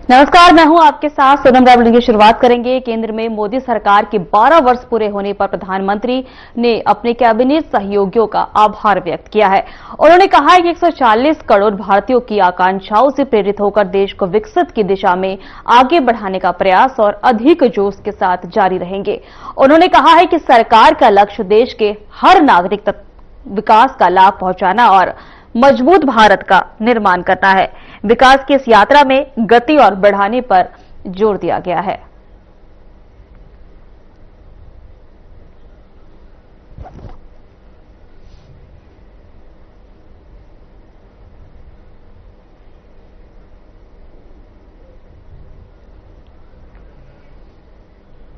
नमस्कार, मैं हूं आपके साथ सोनम रावल की शुरुआत करेंगे। केंद्र में मोदी सरकार के 12 वर्ष पूरे होने पर प्रधानमंत्री ने अपने कैबिनेट सहयोगियों का आभार व्यक्त किया है। उन्होंने कहा है कि 140 करोड़ भारतीयों की आकांक्षाओं से प्रेरित होकर देश को विकसित की दिशा में आगे बढ़ाने का प्रयास और अधिक जोश के साथ जारी रहेंगे। उन्होंने कहा है कि सरकार का लक्ष्य देश के हर नागरिक तक विकास का लाभ पहुंचाना और मजबूत भारत का निर्माण करना है। विकास की इस यात्रा में गति और बढ़ाने पर जोर दिया गया है।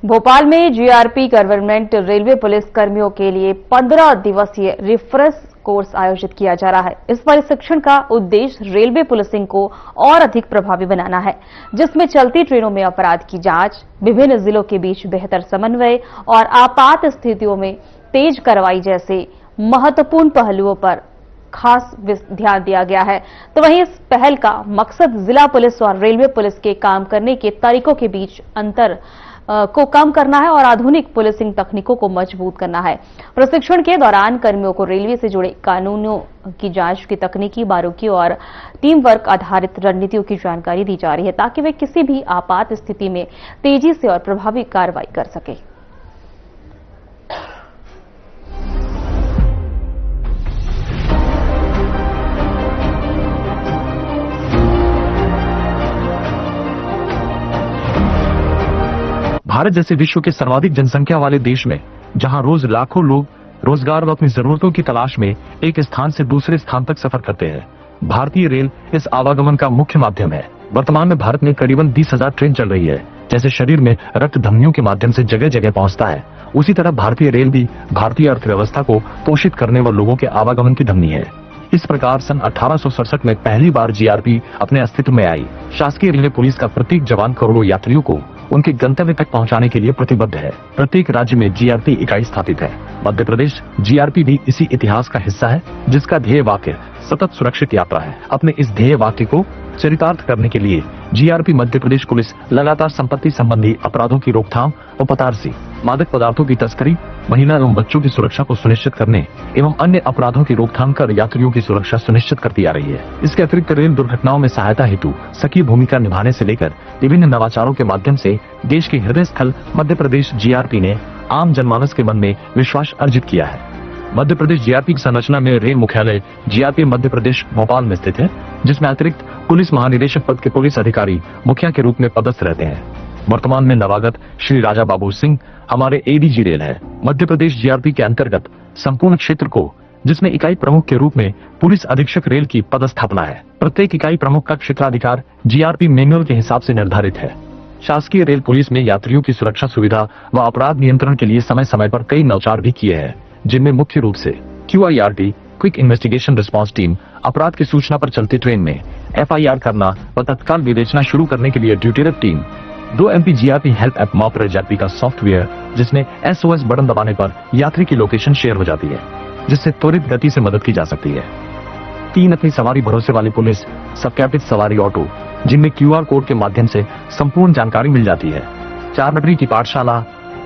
भोपाल में जीआरपी गवर्नमेंट रेलवे पुलिस कर्मियों के लिए 15 दिवसीय रिफ्रेश कोर्स आयोजित किया जा रहा है। इस प्रशिक्षण का उद्देश्य रेलवे पुलिसिंग को और अधिक प्रभावी बनाना है, जिसमें चलती ट्रेनों में अपराध की जांच, विभिन्न जिलों के बीच बेहतर समन्वय और आपात स्थितियों में तेज कार्रवाई जैसे महत्वपूर्ण पहलुओं पर खास ध्यान दिया गया है। तो वहीं इस पहल का मकसद जिला पुलिस और रेलवे पुलिस के काम करने के तरीकों के बीच अंतर को कम करना है और आधुनिक पुलिसिंग तकनीकों को मजबूत करना है। प्रशिक्षण के दौरान कर्मियों को रेलवे से जुड़े कानूनों की जांच की तकनीकी बारीकियों और टीम वर्क आधारित रणनीतियों की जानकारी दी जा रही है, ताकि वे किसी भी आपात स्थिति में तेजी से और प्रभावी कार्रवाई कर सके। भारत जैसे विश्व के सर्वाधिक जनसंख्या वाले देश में जहां रोज लाखों लोग रोजगार व अपनी जरूरतों की तलाश में एक स्थान से दूसरे स्थान तक सफर करते हैं, भारतीय रेल इस आवागमन का मुख्य माध्यम है। वर्तमान में भारत में करीबन 20,000 ट्रेन चल रही है। जैसे शरीर में रक्त धमनियों के माध्यम से जगह जगह पहुंचता है, उसी तरह भारतीय रेल भी भारतीय अर्थव्यवस्था को पोषित करने व लोगों के आवागमन की धमनी है। इस प्रकार सन 1867 में पहली बार जीआरपी अपने अस्तित्व में आई। शासकीय रेलवे पुलिस का प्रत्येक जवान करोड़ों यात्रियों को उनके गंतव्य तक पहुंचाने के लिए प्रतिबद्ध है। प्रत्येक राज्य में जीआरपी इकाई स्थापित है। मध्य प्रदेश जीआरपी भी इसी इतिहास का हिस्सा है, जिसका ध्येय वाक्य सतत सुरक्षित यात्रा है। अपने इस ध्येय वाक्य को चरितार्थ करने के लिए जीआरपी मध्य प्रदेश पुलिस लगातार संपत्ति संबंधी अपराधों की रोकथाम और पतारसी, मादक पदार्थों की तस्करी, महिला एवं बच्चों की सुरक्षा को सुनिश्चित करने एवं अन्य अपराधों की रोकथाम कर यात्रियों की सुरक्षा सुनिश्चित करती आ रही है। इसके अतिरिक्त रेल दुर्घटनाओं में सहायता हेतु सक्रिय भूमिका निभाने से लेकर विभिन्न नवाचारों के माध्यम से देश के हृदय स्थल मध्य प्रदेश जीआरपी ने आम जनमानस के मन में विश्वास अर्जित किया है। मध्य प्रदेश जीआरपी की संरचना में रेल मुख्यालय जीआरपी मध्य प्रदेश भोपाल में स्थित है, जिसमें अतिरिक्त पुलिस महानिदेशक पद के पुलिस अधिकारी मुखिया के रूप में पदस्थ रहते हैं। वर्तमान में नवागत श्री राजा बाबू सिंह हमारे एडीजी रेल है। मध्य प्रदेश जीआरपी के अंतर्गत संपूर्ण क्षेत्र को, जिसमें इकाई प्रमुख के रूप में पुलिस अधीक्षक रेल की पदस्थापना है। प्रत्येक इकाई प्रमुख का क्षेत्राधिकार जीआरपी मैनुअल के हिसाब से निर्धारित है। शासकीय रेल पुलिस में यात्रियों की सुरक्षा सुविधा व अपराध नियंत्रण के लिए समय समय पर कई नवाचार भी किए हैं, जिनमें मुख्य रूप से QIRT quick investigation response team अपराध की सूचना पर चलती ट्रेन में FIR करना व तत्काल विवेचना शुरू करने के लिए ड्यूटीरत team, 2 MP GRP help app मॉपर जीआरपी का सॉफ्टवेयर, जिसमें SOS बटन दबाने पर यात्री की लोकेशन शेयर हो जाती है, जिससे त्वरित गति से मदद की जा सकती है। 3 अपनी सवारी भरोसे वाली पुलिस सब कैबिन सवारी ऑटो, जिनमें QR कोड के माध्यम से संपूर्ण जानकारी मिल जाती है। 4 पटरी की पाठशाला,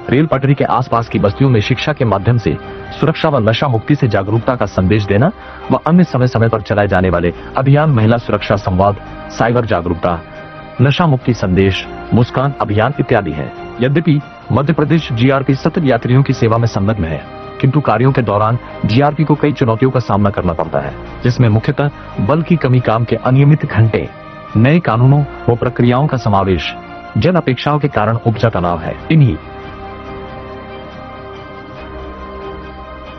रेल पटरी के आसपास की बस्तियों में शिक्षा के माध्यम से सुरक्षा व नशा मुक्ति से जागरूकता का संदेश देना व अन्य समय समय पर चलाए जाने वाले अभियान, महिला सुरक्षा संवाद, साइबर जागरूकता, नशा मुक्ति संदेश, मुस्कान अभियान इत्यादि है। यद्यपि मध्य प्रदेश जीआरपी सतत यात्रियों की सेवा में संलग्न है, किंतु कार्यों के दौरान जीआरपी को कई चुनौतियों का सामना करना पड़ता है, जिसमें मुख्यतः बल की कमी, काम के अनियमित घंटे, नए कानूनों व प्रक्रियाओं का समावेश, जन अपेक्षाओं के कारण उपजा तनाव है। इन्हीं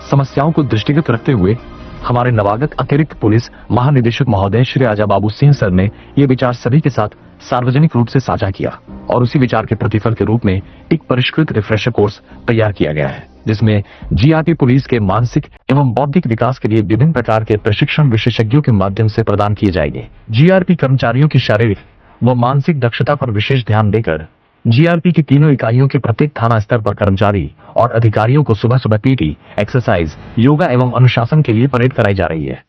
समस्याओं को दृष्टिगत रखते हुए हमारे नवागत अतिरिक्त पुलिस महानिदेशक महोदय श्री राजा बाबू सिंह सर ने ये विचार सभी के साथ सार्वजनिक रूप से साझा किया और उसी विचार के प्रतिफल के रूप में एक परिष्कृत रिफ्रेशर कोर्स तैयार किया गया है, जिसमें जीआरपी पुलिस के मानसिक एवं बौद्धिक विकास के लिए विभिन्न प्रकार के प्रशिक्षण विशेषज्ञों के माध्यम से प्रदान किए जाएंगे। जीआरपी कर्मचारियों की शारीरिक व मानसिक दक्षता पर विशेष ध्यान देकर जीआरपी की तीनों इकाइयों के प्रत्येक थाना स्तर पर कर्मचारी और अधिकारियों को सुबह सुबह PT, एक्सरसाइज, योगा एवं अनुशासन के लिए परेड कराई जा रही है।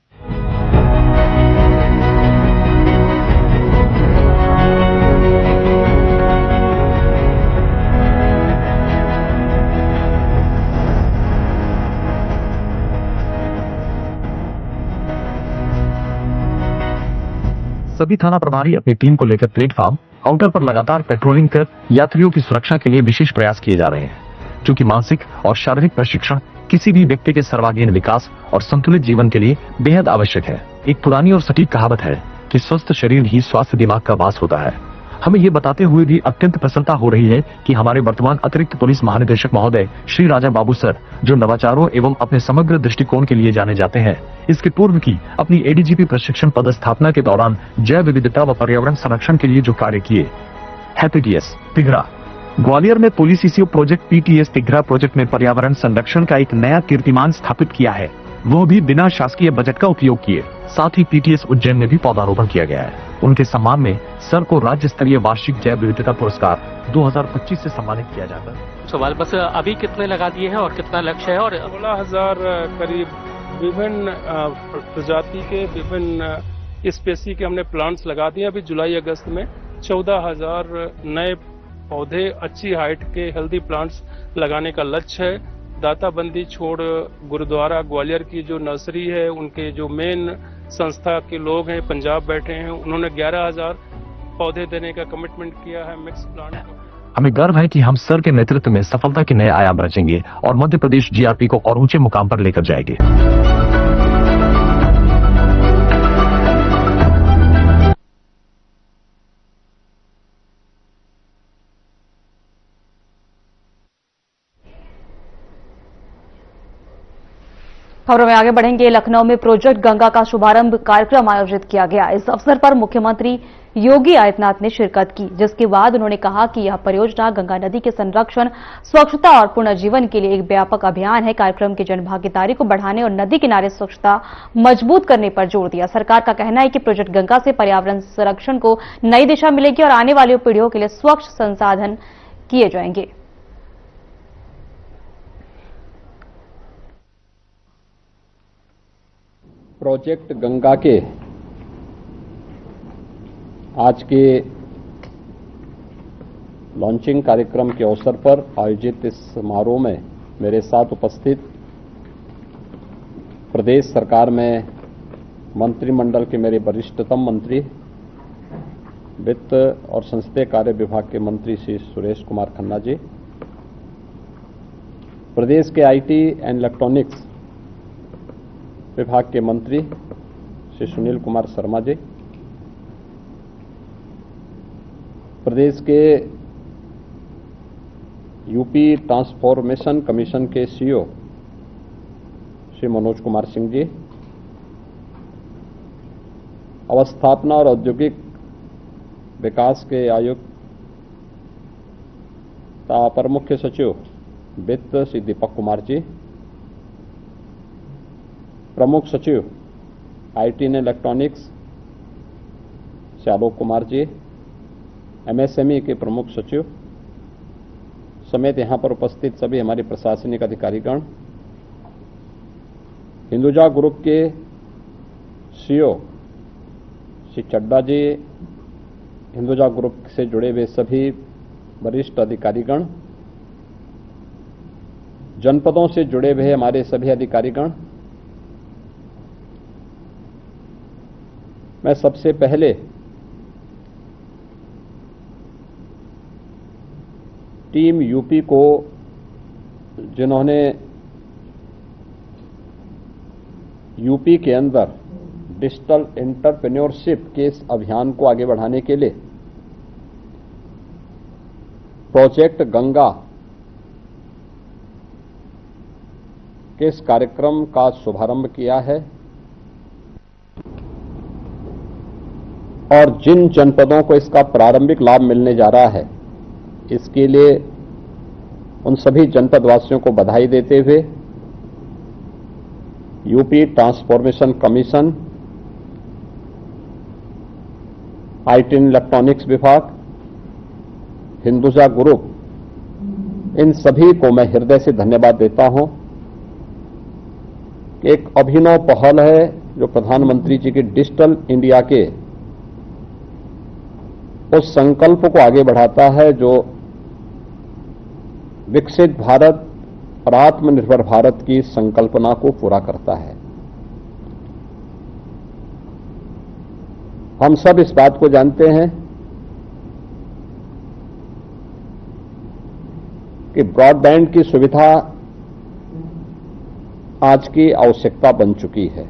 सभी थाना प्रभारी अपनी टीम को लेकर प्लेटफॉर्म काउंटर पर लगातार पेट्रोलिंग कर यात्रियों की सुरक्षा के लिए विशेष प्रयास किए जा रहे हैं, क्योंकि मानसिक और शारीरिक प्रशिक्षण किसी भी व्यक्ति के सर्वांगीण विकास और संतुलित जीवन के लिए बेहद आवश्यक है। एक पुरानी और सटीक कहावत है कि स्वस्थ शरीर ही स्वस्थ दिमाग का वास होता है। हमें ये बताते हुए भी अत्यंत प्रसन्नता हो रही है कि हमारे वर्तमान अतिरिक्त पुलिस महानिदेशक महोदय श्री राजा बाबू सर, जो नवाचारों एवं अपने समग्र दृष्टिकोण के लिए जाने जाते हैं, इसके पूर्व की अपनी एडीजीपी प्रशिक्षण पदस्थापना के दौरान जैव विविधता व पर्यावरण संरक्षण के लिए जो कार्य किए है, पीटीएस तिघरा ग्वालियर में police eco project PTS Tighra project में पर्यावरण संरक्षण का एक नया कीर्तिमान स्थापित किया है, वो भी बिना शासकीय बजट का उपयोग किए। साथ ही पीटीएस उज्जैन में भी पौधारोपण किया गया है। उनके सम्मान में सर को राज्य स्तरीय वार्षिक जैव विविधता पुरस्कार 2025 से सम्मानित किया जाता है। सवाल बस अभी कितने लगा दिए हैं और कितना लक्ष्य है? और 16,000 करीब विभिन्न प्रजाति के विभिन्न स्पेसी के हमने प्लांट्स लगा दिए। अभी जुलाई अगस्त में 14,000 नए पौधे अच्छी हाइट के हेल्दी प्लांट्स लगाने का लक्ष्य है। दाताबंदी छोड़ गुरुद्वारा ग्वालियर की जो नर्सरी है, उनके जो मेन संस्था के लोग हैं, पंजाब बैठे हैं, उन्होंने 11,000 पौधे देने का कमिटमेंट किया है मिक्स प्लांट का। हमें गर्व है कि हम सर के नेतृत्व में सफलता के नए आयाम रचेंगे और मध्य प्रदेश जीआरपी को और ऊंचे मुकाम पर लेकर जाएंगे। खबरों में आगे बढ़ेंगे। लखनऊ में प्रोजेक्ट गंगा का शुभारंभ कार्यक्रम आयोजित किया गया। इस अवसर पर मुख्यमंत्री योगी आदित्यनाथ ने शिरकत की, जिसके बाद उन्होंने कहा कि यह परियोजना गंगा नदी के संरक्षण, स्वच्छता और पुनर्जीवन के लिए एक व्यापक अभियान है। कार्यक्रम की जनभागीदारी को बढ़ाने और नदी किनारे स्वच्छता मजबूत करने पर जोर दिया। सरकार का कहना है कि प्रोजेक्ट गंगा से पर्यावरण संरक्षण को नई दिशा मिलेगी और आने वाली पीढ़ियों के लिए स्वच्छ संसाधन किए जाएंगे। प्रोजेक्ट गंगा के आज के लॉन्चिंग कार्यक्रम के अवसर पर आयोजित इस समारोह में मेरे साथ उपस्थित प्रदेश सरकार में मंत्रिमंडल के मेरे वरिष्ठतम मंत्री, वित्त और संसदीय कार्य विभाग के मंत्री श्री सुरेश कुमार खन्ना जी, प्रदेश के आईटी एंड इलेक्ट्रॉनिक्स विभाग के मंत्री श्री सुनील कुमार शर्मा जी, प्रदेश के यूपी ट्रांसफॉर्मेशन कमीशन के सीईओ श्री मनोज कुमार सिंह जी, अवस्थापना और औद्योगिक विकास के आयुक्त अपर मुख्य सचिव वित्त श्री दीपक कुमार जी, प्रमुख सचिव IT and electronics Shri Alok Kumar ji, MSME के प्रमुख सचिव समेत यहां पर उपस्थित सभी हमारे प्रशासनिक अधिकारीगण, हिंदुजा ग्रुप के सीईओ श्री चड्डा जी, हिंदुजा ग्रुप से जुड़े हुए सभी वरिष्ठ अधिकारीगण, जनपदों से जुड़े हुए हमारे सभी अधिकारीगण, मैं सबसे पहले टीम यूपी को, जिन्होंने यूपी के अंदर डिजिटल एंटरप्रेन्योरशिप के इस अभियान को आगे बढ़ाने के लिए प्रोजेक्ट गंगा के इस कार्यक्रम का शुभारंभ किया है और जिन जनपदों को इसका प्रारंभिक लाभ मिलने जा रहा है, इसके लिए उन सभी जनपद वासियों को बधाई देते हुए UP transformation commission, IT and electronics विभाग, हिंदुजा ग्रुप, इन सभी को मैं हृदय से धन्यवाद देता हूं कि एक अभिनव पहल है जो प्रधानमंत्री जी की डिजिटल इंडिया के उस संकल्प को आगे बढ़ाता है जो विकसित भारत और आत्मनिर्भर भारत की संकल्पना को पूरा करता है। हम सब इस बात को जानते हैं कि ब्रॉडबैंड की सुविधा आज की आवश्यकता बन चुकी है।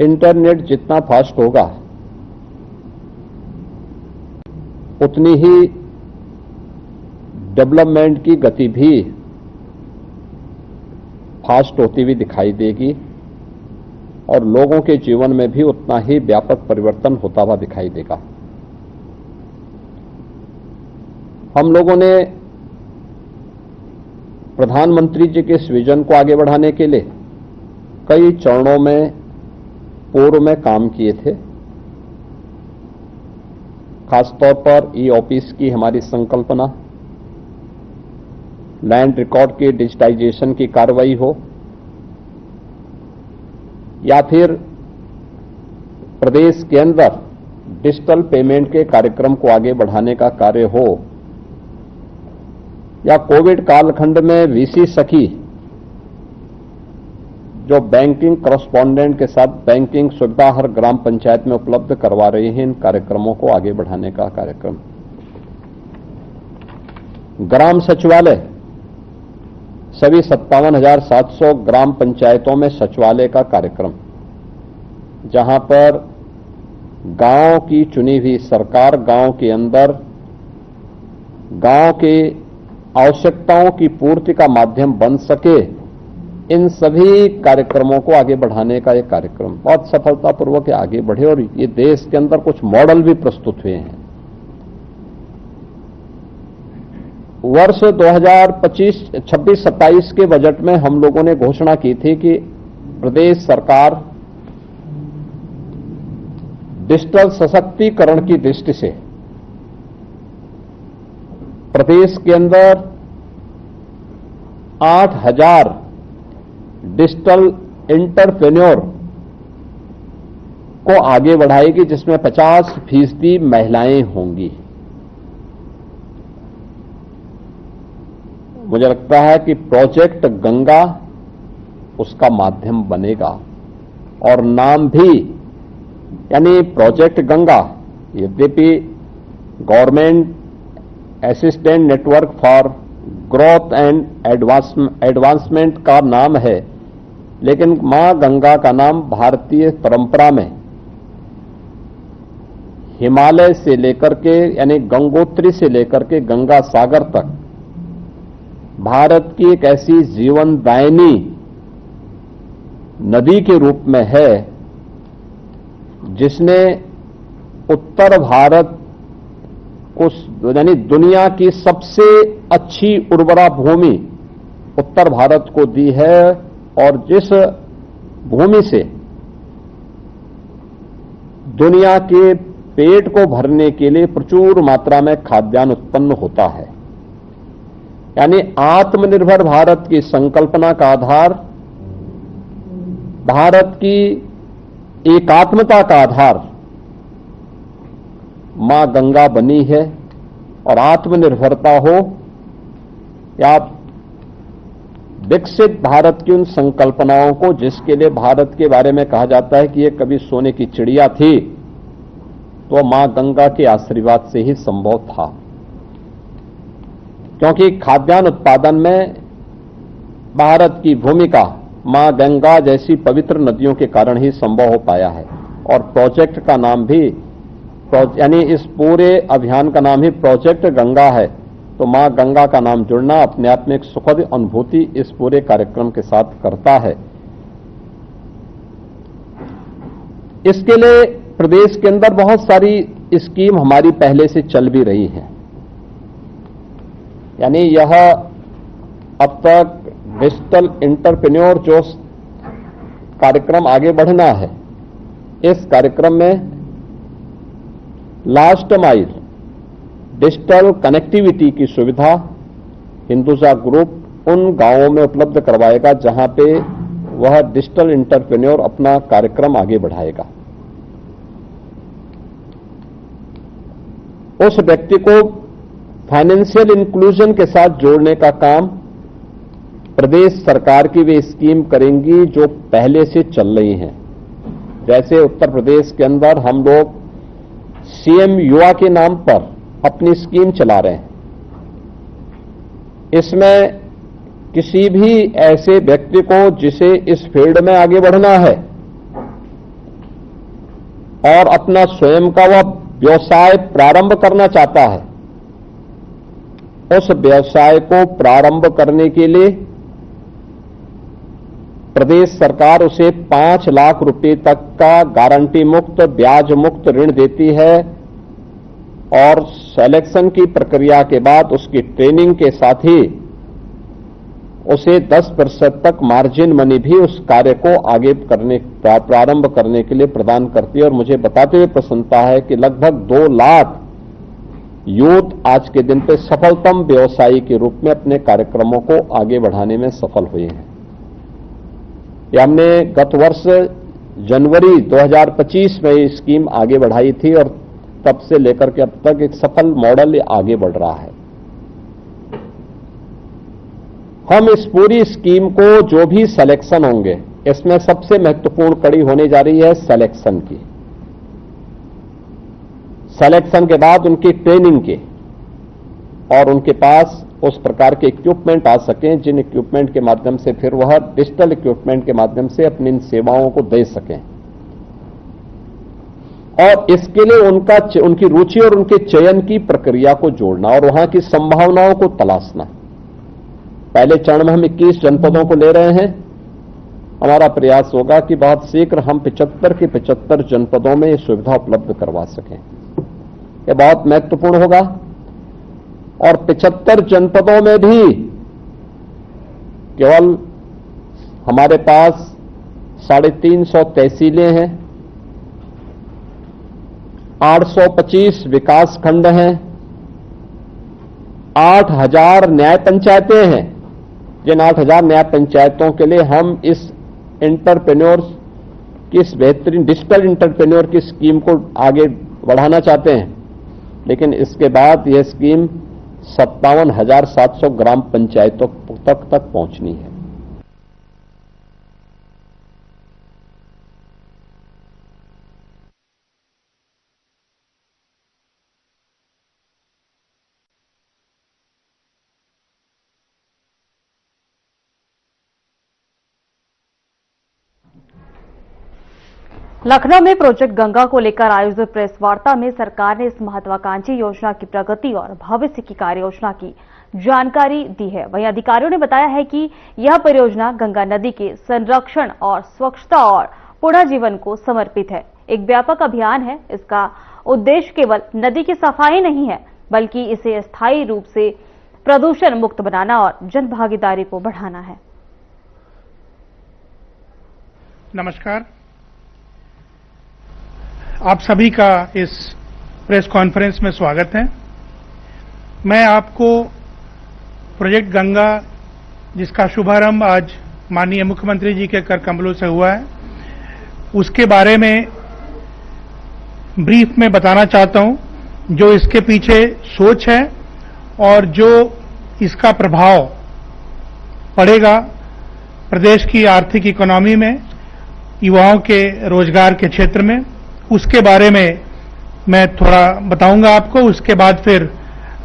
इंटरनेट जितना फास्ट होगा उतनी ही डेवलपमेंट की गति भी फास्ट होती हुई दिखाई देगी और लोगों के जीवन में भी उतना ही व्यापक परिवर्तन होता हुआ दिखाई देगा। हम लोगों ने प्रधानमंत्री जी के इस विजन को आगे बढ़ाने के लिए कई चरणों में पूर्व में काम किए थे। खासतौर पर ई ऑफिस की हमारी संकल्पना, लैंड रिकॉर्ड के डिजिटाइजेशन की कार्रवाई हो या फिर प्रदेश के अंदर डिजिटल पेमेंट के कार्यक्रम को आगे बढ़ाने का कार्य हो या कोविड कालखंड में वीसी सखी जो बैंकिंग करस्पॉन्डेंट के साथ बैंकिंग सुविधा हर ग्राम पंचायत में उपलब्ध करवा रही हैं, इन कार्यक्रमों को आगे बढ़ाने का कार्यक्रम। ग्राम सचिवालय, सभी 57,700 ग्राम पंचायतों में सचिवालय का कार्यक्रम, जहां पर गांव की चुनी हुई सरकार गांव के अंदर गांव के आवश्यकताओं की पूर्ति का माध्यम बन सके, इन सभी कार्यक्रमों को आगे बढ़ाने का एक कार्यक्रम बहुत सफलतापूर्वक आगे बढ़े और ये देश के अंदर कुछ मॉडल भी प्रस्तुत हुए हैं। वर्ष 2025-26-27 के बजट में हम लोगों ने घोषणा की थी कि प्रदेश सरकार डिजिटल सशक्तिकरण की दृष्टि से प्रदेश के अंदर 8,000 डिजिटल एंटरप्रेन्योर को आगे बढ़ाएगी, जिसमें 50% महिलाएं होंगी। मुझे लगता है कि प्रोजेक्ट गंगा उसका माध्यम बनेगा और नाम भी यानी प्रोजेक्ट गंगा, यद्यपि government assistant network for growth and advancement का नाम है, लेकिन मां गंगा का नाम भारतीय परंपरा में हिमालय से लेकर के यानी गंगोत्री से लेकर के गंगा सागर तक भारत की एक ऐसी जीवनदायिनी नदी के रूप में है, जिसने उत्तर भारत को यानी दुनिया की सबसे अच्छी उर्वरा भूमि उत्तर भारत को दी है और जिस भूमि से दुनिया के पेट को भरने के लिए प्रचुर मात्रा में खाद्यान्न उत्पन्न होता है। यानी आत्मनिर्भर भारत की संकल्पना का आधार, भारत की एकात्मता का आधार मां गंगा बनी है और आत्मनिर्भरता हो या विकसित भारत की उन संकल्पनाओं को जिसके लिए भारत के बारे में कहा जाता है कि ये कभी सोने की चिड़िया थी, तो मां गंगा के आशीर्वाद से ही संभव था। क्योंकि खाद्यान्न उत्पादन में भारत की भूमिका मां गंगा जैसी पवित्र नदियों के कारण ही संभव हो पाया है। और प्रोजेक्ट का नाम भी यानी इस पूरे अभियान का नाम ही प्रोजेक्ट गंगा है, तो मां गंगा का नाम जुड़ना अपने आप में एक सुखद अनुभूति इस पूरे कार्यक्रम के साथ करता है। इसके लिए प्रदेश के अंदर बहुत सारी स्कीम हमारी पहले से चल भी रही है। यानी यह अब तक डिजिटल एंटरप्रेन्योर जो कार्यक्रम आगे बढ़ना है, इस कार्यक्रम में लास्ट माइल डिजिटल कनेक्टिविटी की सुविधा हिंदुजा ग्रुप उन गांवों में उपलब्ध करवाएगा जहां पे वह डिजिटल एंटरप्रेन्योर अपना कार्यक्रम आगे बढ़ाएगा। उस व्यक्ति को फाइनेंशियल इंक्लूजन के साथ जोड़ने का काम प्रदेश सरकार की वे स्कीम करेंगी जो पहले से चल रही हैं। जैसे उत्तर प्रदेश के अंदर हम लोग सीएम युवा के नाम पर अपनी स्कीम चला रहे हैं। इसमें किसी भी ऐसे व्यक्ति को जिसे इस फील्ड में आगे बढ़ना है और अपना स्वयं का वह व्यवसाय प्रारंभ करना चाहता है, उस व्यवसाय को प्रारंभ करने के लिए प्रदेश सरकार उसे 5 लाख रुपए तक का गारंटी मुक्त, ब्याज मुक्त ऋण देती है और सिलेक्शन की प्रक्रिया के बाद उसकी ट्रेनिंग के साथ ही उसे 10% तक मार्जिन मनी भी उस कार्य को आगे प्रारंभ करने के लिए प्रदान करती है। और मुझे बताते हुए प्रसन्नता है कि लगभग 2 लाख यूथ आज के दिन पे सफलतम व्यवसायी के रूप में अपने कार्यक्रमों को आगे बढ़ाने में सफल हुए हैं। ये हमने गत वर्ष जनवरी 2025 में ये स्कीम आगे बढ़ाई थी और तब से लेकर के अब तक एक सफल मॉडल आगे बढ़ रहा है। हम इस पूरी स्कीम को जो भी सिलेक्शन होंगे, इसमें सबसे महत्वपूर्ण कड़ी होने जा रही है सिलेक्शन की। सिलेक्शन के बाद उनकी ट्रेनिंग की और उनके पास उस प्रकार के इक्विपमेंट आ सकें जिन इक्विपमेंट के माध्यम से फिर वह डिजिटल इक्विपमेंट के माध्यम से अपनी इन सेवाओं को दे सकें। और इसके लिए उनकी रुचि और उनके चयन की प्रक्रिया को जोड़ना और वहां की संभावनाओं को तलाशना। पहले चरण में हम 21 जनपदों को ले रहे हैं। हमारा प्रयास होगा कि बहुत शीघ्र हम 75 के 75 जनपदों में ये सुविधा उपलब्ध करवा सकें। यह बहुत महत्वपूर्ण होगा। और 75 जनपदों में भी केवल हमारे पास 350 तहसीलें हैं, 825 विकास खंड हैं, 8000 न्याय पंचायतें हैं। जिन 8000 न्याय पंचायतों के लिए हम इस एंटरप्रेन्योर्स की इस बेहतरीन डिजिटल एंटरप्रेन्योर की स्कीम को आगे बढ़ाना चाहते हैं, लेकिन इसके बाद यह स्कीम 57,700 ग्राम पंचायतों तक पहुंचनी है। लखनऊ में प्रोजेक्ट गंगा को लेकर आयोजित प्रेस वार्ता में सरकार ने इस महत्वाकांक्षी योजना की प्रगति और भविष्य की कार्य योजना की जानकारी दी है। वहीं अधिकारियों ने बताया है कि यह परियोजना गंगा नदी के संरक्षण और स्वच्छता और पुनर्जीवन को समर्पित है। एक व्यापक अभियान है। इसका उद्देश्य केवल नदी की सफाई नहीं है, बल्कि इसे स्थायी रूप से प्रदूषण मुक्त बनाना और जन भागीदारी को बढ़ाना है। नमस्कार, आप सभी का इस प्रेस कॉन्फ्रेंस में स्वागत है। मैं आपको प्रोजेक्ट गंगा, जिसका शुभारंभ आज माननीय मुख्यमंत्री जी के कर कमलों से हुआ है, उसके बारे में ब्रीफ में बताना चाहता हूं। जो इसके पीछे सोच है और जो इसका प्रभाव पड़ेगा प्रदेश की आर्थिक इकोनॉमी में, युवाओं के रोजगार के क्षेत्र में, उसके बारे में मैं थोड़ा बताऊंगा आपको। उसके बाद फिर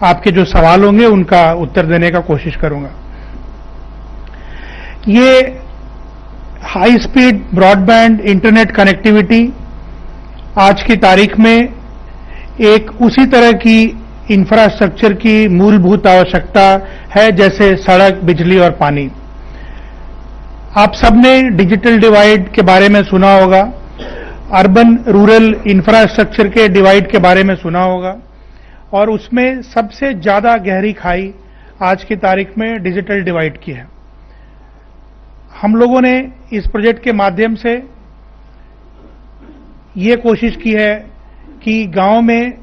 आपके जो सवाल होंगे उनका उत्तर देने का कोशिश करूंगा। ये high speed broadband internet connectivity आज की तारीख में एक उसी तरह की इंफ्रास्ट्रक्चर की मूलभूत आवश्यकता है जैसे सड़क, बिजली और पानी। आप सबने डिजिटल डिवाइड के बारे में सुना होगा, अर्बन रूरल इंफ्रास्ट्रक्चर के डिवाइड के बारे में सुना होगा, और उसमें सबसे ज्यादा गहरी खाई आज की तारीख में डिजिटल डिवाइड की है। हम लोगों ने इस प्रोजेक्ट के माध्यम से ये कोशिश की है कि गांव में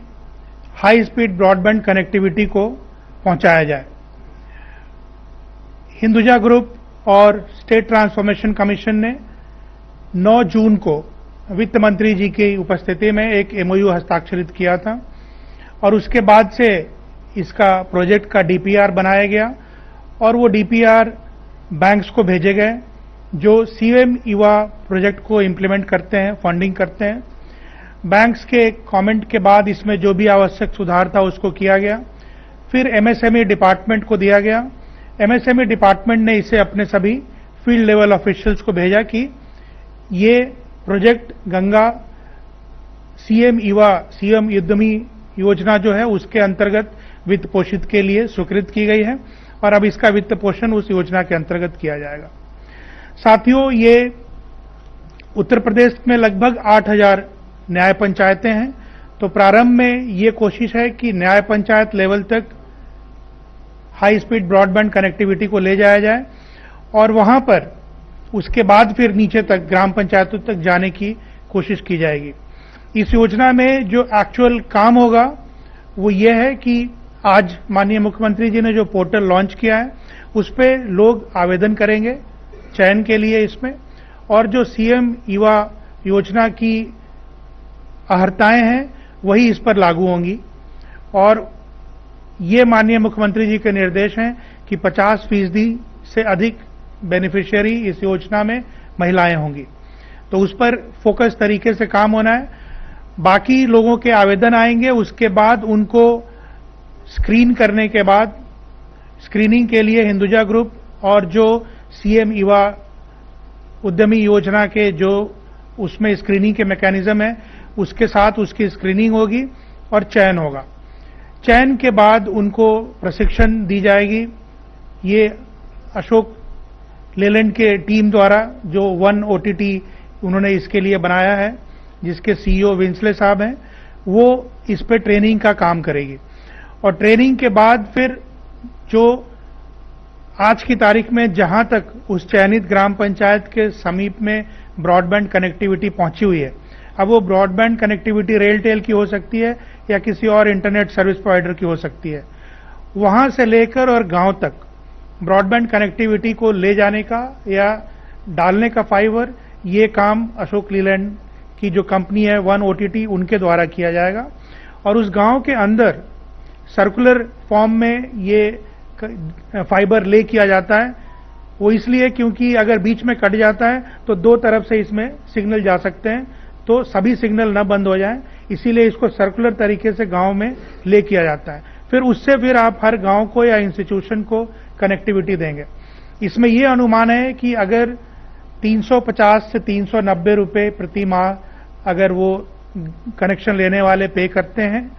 हाई स्पीड ब्रॉडबैंड कनेक्टिविटी को पहुंचाया जाए। हिंदुजा ग्रुप और स्टेट ट्रांसफॉर्मेशन कमीशन ने 9 जून को वित्त मंत्री जी की उपस्थिति में एक एमओयू हस्ताक्षरित किया था और उसके बाद से इसका प्रोजेक्ट का डीपीआर बनाया गया और वो डीपीआर बैंक्स को भेजे गए। जो सीएम युवा प्रोजेक्ट को इंप्लीमेंट करते हैं, फंडिंग करते हैं। बैंक्स के कमेंट के बाद इसमें जो भी आवश्यक सुधार था उसको किया गया। फिर एमएसएमई डिपार्टमेंट को दिया गया। एमएसएमई डिपार्टमेंट ने इसे अपने सभी फील्ड लेवल ऑफिशियल्स को भेजा कि ये प्रोजेक्ट गंगा सीएम उद्यमी योजना जो है उसके अंतर्गत वित्त पोषित के लिए स्वीकृत की गई है और अब इसका वित्त पोषण उस योजना के अंतर्गत किया जाएगा। साथियों, ये उत्तर प्रदेश में लगभग 8000 न्याय पंचायतें हैं। तो प्रारंभ में ये कोशिश है कि न्याय पंचायत लेवल तक हाई स्पीड ब्रॉडबैंड कनेक्टिविटी को ले जाया जाए और वहां पर उसके बाद फिर नीचे तक ग्राम पंचायतों तक जाने की कोशिश की जाएगी। इस योजना में जो एक्चुअल काम होगा वो ये है कि आज माननीय मुख्यमंत्री जी ने जो पोर्टल लॉन्च किया है उस पे लोग आवेदन करेंगे चयन के लिए इसमें, और जो सीएम युवा योजना की अहर्ताएं हैं वही इस पर लागू होंगी। और ये माननीय मुख्यमंत्री जी के निर्देश हैं कि 50% से अधिक बेनिफिशियरी इस योजना में महिलाएं होंगी। तो उस पर फोकस तरीके से काम होना है। बाकी लोगों के आवेदन आएंगे, उसके बाद उनको स्क्रीन करने के बाद स्क्रीनिंग के लिए हिंदुजा ग्रुप और जो सीएम युवा उद्यमी योजना के जो उसमें स्क्रीनिंग के मैकेनिज्म है उसके साथ उसकी स्क्रीनिंग होगी और चयन होगा। चयन के बाद उनको प्रशिक्षण दी जाएगी। ये अशोक लेलैंड के टीम द्वारा जो वन ओटीटी उन्होंने इसके लिए बनाया है, जिसके सीईओ विंसले साहब हैं, वो इस पे ट्रेनिंग का काम करेगी। और ट्रेनिंग के बाद फिर जो आज की तारीख में जहां तक उस चयनित ग्राम पंचायत के समीप में ब्रॉडबैंड कनेक्टिविटी पहुंची हुई है, अब वो ब्रॉडबैंड कनेक्टिविटी रेलटेल की हो सकती है या किसी और इंटरनेट सर्विस प्रोवाइडर की हो सकती है, वहां से लेकर और गांव तक ब्रॉडबैंड कनेक्टिविटी को ले जाने का या डालने का फाइबर, ये काम अशोक लीलैंड की जो कंपनी है वन ओटीटी उनके द्वारा किया जाएगा। और उस गांव के अंदर सर्कुलर फॉर्म में ये फाइबर ले किया जाता है। वो इसलिए क्योंकि अगर बीच में कट जाता है तो दो तरफ से इसमें सिग्नल जा सकते हैं, तो सभी सिग्नल न बंद हो जाएं, इसीलिए इसको सर्कुलर तरीके से गांव में ले किया जाता है। फिर उससे फिर आप हर गांव को या इंस्टीट्यूशन को कनेक्टिविटी देंगे। इसमें यह अनुमान है कि अगर 350 से 390 रुपए प्रति माह अगर वो कनेक्शन लेने वाले पे करते हैं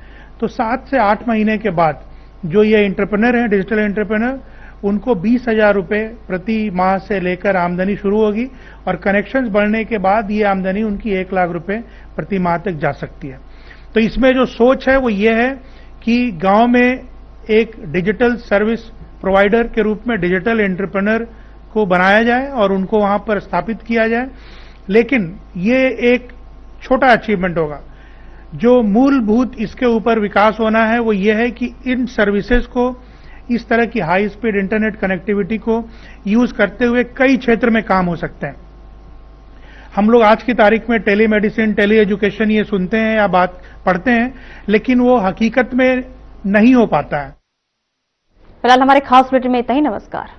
तो 7 से 8 महीने के बाद जो ये एंटरप्रेन्योर हैं, डिजिटल एंटरप्रेन्योर, उनको 20,000 रुपए प्रति माह से लेकर आमदनी शुरू होगी और कनेक्शंस बढ़ने के बाद ये आमदनी उनकी 1 लाख रुपए प्रति माह तक जा सकती है। तो इसमें जो सोच है वो ये है कि गांव में एक डिजिटल सर्विस प्रोवाइडर के रूप में डिजिटल एंटरप्रेन्योर को बनाया जाए और उनको वहां पर स्थापित किया जाए। लेकिन ये एक छोटा अचीवमेंट होगा। जो मूलभूत इसके ऊपर विकास होना है वो ये है कि इन सर्विसेज को, इस तरह की हाई स्पीड इंटरनेट कनेक्टिविटी को यूज करते हुए कई क्षेत्र में काम हो सकते हैं। हम लोग आज की तारीख में टेलीमेडिसिन, टेली एजुकेशन ये सुनते हैं या बात पढ़ते हैं, लेकिन वो हकीकत में नहीं हो पाता है। फिलहाल हमारे खास बुलेटिन में इतना ही। नमस्कार।